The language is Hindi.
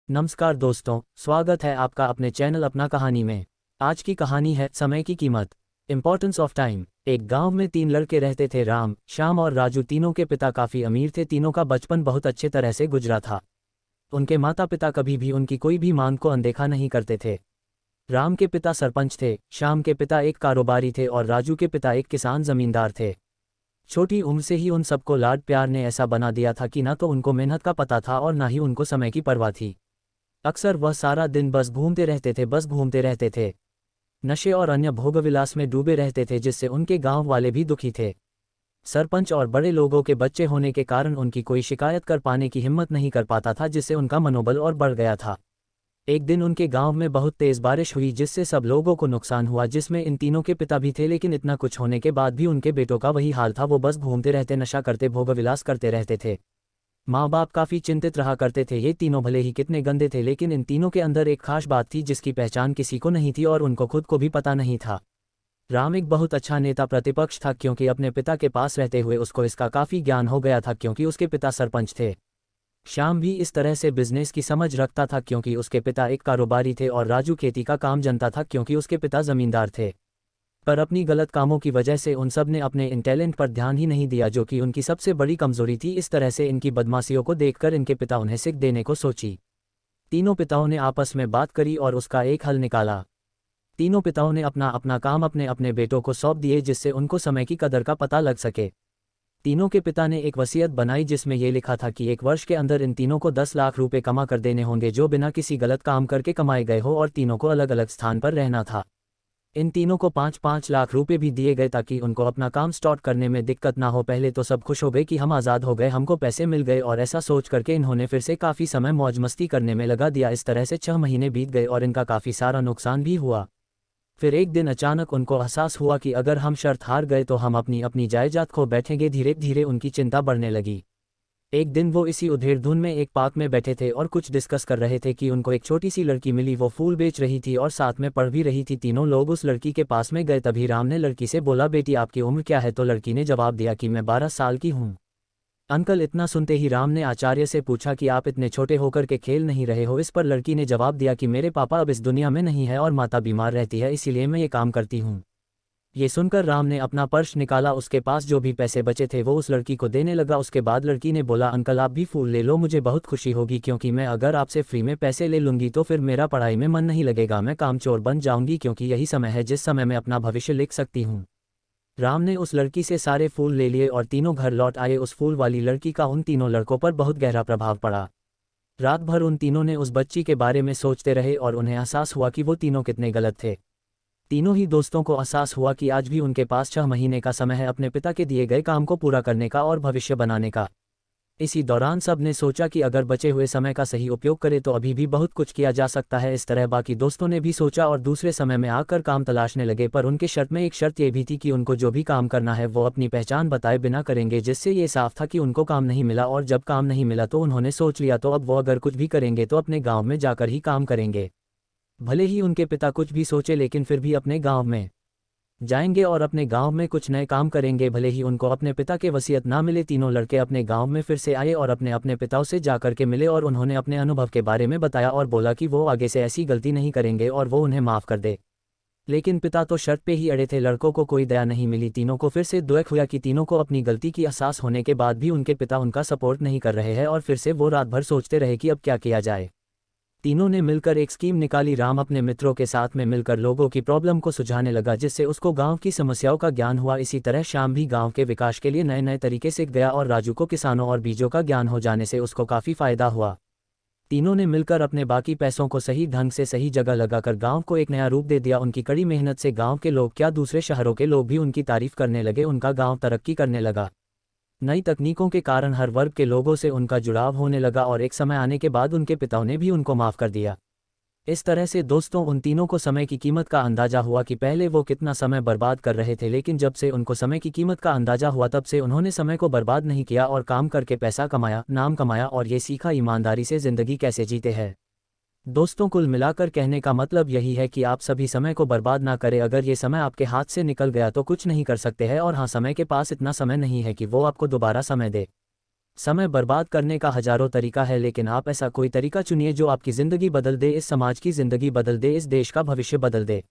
नमस्कार दोस्तों, स्वागत है आपका अपने चैनल अपना कहानी में। आज की कहानी है समय की कीमत, इम्पोर्टेंस ऑफ टाइम। एक गांव में 3 लड़के रहते थे, राम, श्याम और राजू। तीनों के पिता काफ़ी अमीर थे। तीनों का बचपन बहुत अच्छे तरह से गुजरा था। उनके माता पिता कभी भी उनकी कोई भी मांग को अनदेखा नहीं करते थे। राम के पिता सरपंच थे, श्याम के पिता एक कारोबारी थे और राजू के पिता एक किसान जमींदार थे। छोटी उम्र से ही उन सबको लाड प्यार ने ऐसा बना दिया था कि ना तो उनको मेहनत का पता था और ना ही उनको समय की परवाह थी। अक्सर वह सारा दिन बस घूमते रहते थे। नशे और अन्य भोगविलास में डूबे रहते थे, जिससे उनके गांव वाले भी दुखी थे। सरपंच और बड़े लोगों के बच्चे होने के कारण उनकी कोई शिकायत कर पाने की हिम्मत नहीं कर पाता था, जिससे उनका मनोबल और बढ़ गया था। एक दिन उनके गांव में बहुत तेज बारिश हुई, जिससे सब लोगों को नुकसान हुआ, जिसमें इन तीनों के पिता भी थे। लेकिन इतना कुछ होने के बाद भी उनके बेटों का वही हाल था। वो बस घूमते रहते, नशा करते, भोगविलास करते रहते थे। माँ बाप काफ़ी चिंतित रहा करते थे। ये तीनों भले ही कितने गंदे थे, लेकिन इन तीनों के अंदर एक खास बात थी जिसकी पहचान किसी को नहीं थी और उनको खुद को भी पता नहीं था। राम एक बहुत अच्छा नेता प्रतिपक्ष था, क्योंकि अपने पिता के पास रहते हुए उसको इसका काफ़ी ज्ञान हो गया था, क्योंकि उसके पिता सरपंच थे। श्याम भी इस तरह से बिजनेस की समझ रखता था, क्योंकि उसके पिता एक कारोबारी थे। और राजू खेती का काम जानता था, क्योंकि उसके पिता जमींदार थे। पर अपनी गलत कामों की वजह से उन सब ने अपने इन टैलेंट पर ध्यान ही नहीं दिया, जो कि उनकी सबसे बड़ी कमजोरी थी। इस तरह से इनकी बदमाशियों को देखकर इनके पिता उन्हें सीख देने को सोची। तीनों पिताओं ने आपस में बात करी और उसका एक हल निकाला। तीनों पिताओं ने अपना अपना काम अपने अपने बेटों को सौंप दिए, जिससे उनको समय की कदर का पता लग सके। तीनों के पिता ने एक वसीयत बनाई, जिसमें यह लिखा था कि 1 वर्ष के अंदर इन तीनों को 10 लाख रुपए कमा कर देने होंगे, जो बिना किसी गलत काम करके कमाए गए हो, और तीनों को अलग अलग स्थान पर रहना था। इन तीनों को 5-5 लाख रुपए भी दिए गए, ताकि उनको अपना काम स्टार्ट करने में दिक्कत ना हो। पहले तो सब खुश हो गए कि हम आज़ाद हो गए, हमको पैसे मिल गए, और ऐसा सोच करके इन्होंने फिर से काफ़ी समय मौज मस्ती करने में लगा दिया। इस तरह से 6 महीने बीत गए और इनका काफ़ी सारा नुकसान भी हुआ। फिर एक दिन अचानक उनको एहसास हुआ कि अगर हम शर्त हार गए तो हम अपनी अपनी जायदाद खो बैठेंगे। धीरे धीरे उनकी चिंता बढ़ने लगी। एक दिन वो इसी उधेड़-धुन में एक पार्क में बैठे थे और कुछ डिस्कस कर रहे थे कि उनको एक छोटी सी लड़की मिली। वो फूल बेच रही थी और साथ में पढ़ भी रही थी। तीनों लोग उस लड़की के पास में गए। तभी राम ने लड़की से बोला, बेटी आपकी उम्र क्या है? तो लड़की ने जवाब दिया कि मैं 12 साल की हूँ। अंकल। इतना सुनते ही राम ने आचार्य से पूछा कि आप इतने छोटे होकर के खेल नहीं रहे हो? इस पर लड़की ने जवाब दिया कि मेरे पापा अब इस दुनिया में नहीं है और माता बीमार रहती है, इसीलिए मैं ये काम करती हूँ। ये सुनकर राम ने अपना पर्स निकाला। उसके पास जो भी पैसे बचे थे वो उस लड़की को देने लगा। उसके बाद लड़की ने बोला, अंकल आप भी फूल ले लो, मुझे बहुत खुशी होगी, क्योंकि मैं अगर आपसे फ्री में पैसे ले लूँगी तो फिर मेरा पढ़ाई में मन नहीं लगेगा, मैं कामचोर बन जाऊँगी, क्योंकि यही समय है जिस समय मैं अपना भविष्य लिख सकती हूँ। राम ने उस लड़की से सारे फूल ले लिए और तीनों घर लौट आए। उस फूल वाली लड़की का उन तीनों लड़कों पर बहुत गहरा प्रभाव पड़ा। रात भर उन तीनों ने उस बच्ची के बारे में सोचते रहे और उन्हें एहसास हुआ कि वो तीनों कितने गलत थे। तीनों ही दोस्तों को एहसास हुआ कि आज भी उनके पास 6 महीने का समय है अपने पिता के दिए गए काम को पूरा करने का और भविष्य बनाने का। इसी दौरान सब ने सोचा कि अगर बचे हुए समय का सही उपयोग करें तो अभी भी बहुत कुछ किया जा सकता है। इस तरह बाकी दोस्तों ने भी सोचा और दूसरे समय में आकर काम तलाशने लगे। पर उनके शर्त में एक शर्त ये भी थी कि उनको जो भी काम करना है वो अपनी पहचान बताए बिना करेंगे, जिससे ये साफ था कि उनको काम नहीं मिला। और जब काम नहीं मिला तो उन्होंने सोच लिया तो अब वो अगर कुछ भी करेंगे तो अपने गाँव में जाकर ही काम करेंगे। भले ही उनके पिता कुछ भी सोचे, लेकिन फिर भी अपने गांव में जाएंगे और अपने गांव में कुछ नए काम करेंगे। भले ही उनको अपने पिता के वसीयत ना मिले। तीनों लड़के अपने गांव में फिर से आए और अपने अपने पिताओं से जाकर के मिले और उन्होंने अपने अनुभव के बारे में बताया और बोला कि वो आगे से ऐसी गलती नहीं करेंगे और वो उन्हें माफ़ कर दे। लेकिन पिता तो शर्त पे ही अड़े थे। लड़कों को कोई दया नहीं मिली। तीनों को फिर से दुख हुआ कि तीनों को अपनी गलती की एहसास होने के बाद भी उनके पिता उनका सपोर्ट नहीं कर रहे हैं, और फिर से वो रात भर सोचते रहे कि अब क्या किया जाए। तीनों ने मिलकर एक स्कीम निकाली। राम अपने मित्रों के साथ में मिलकर लोगों की प्रॉब्लम को सुझाने लगा, जिससे उसको गांव की समस्याओं का ज्ञान हुआ। इसी तरह श्याम भी गांव के विकास के लिए नए नए तरीके सीख गया और राजू को किसानों और बीजों का ज्ञान हो जाने से उसको काफ़ी फायदा हुआ। तीनों ने मिलकर अपने बाकी पैसों को सही ढंग से सही जगह लगाकर गांव को एक नया रूप दे दिया। उनकी कड़ी मेहनत से गांव के लोग क्या, दूसरे शहरों के लोग भी उनकी तारीफ करने लगे। उनका गांव तरक्की करने लगा। नई तकनीकों के कारण हर वर्ग के लोगों से उनका जुड़ाव होने लगा और एक समय आने के बाद उनके पिताओं ने भी उनको माफ़ कर दिया। इस तरह से दोस्तों उन तीनों को समय की कीमत का अंदाज़ा हुआ कि पहले वो कितना समय बर्बाद कर रहे थे, लेकिन जब से उनको समय की कीमत का अंदाज़ा हुआ तब से उन्होंने समय को बर्बाद नहीं किया और काम करके पैसा कमाया, नाम कमाया और ये सीखा ईमानदारी से ज़िंदगी कैसे जीते हैं। दोस्तों कुल मिलाकर कहने का मतलब यही है कि आप सभी समय को बर्बाद ना करें। अगर ये समय आपके हाथ से निकल गया तो कुछ नहीं कर सकते हैं, और हाँ, समय के पास इतना समय नहीं है कि वो आपको दोबारा समय दे। समय बर्बाद करने का हजारों तरीका है, लेकिन आप ऐसा कोई तरीका चुनिए जो आपकी ज़िंदगी बदल दे, इस समाज की ज़िंदगी बदल दे, इस देश का भविष्य बदल दे।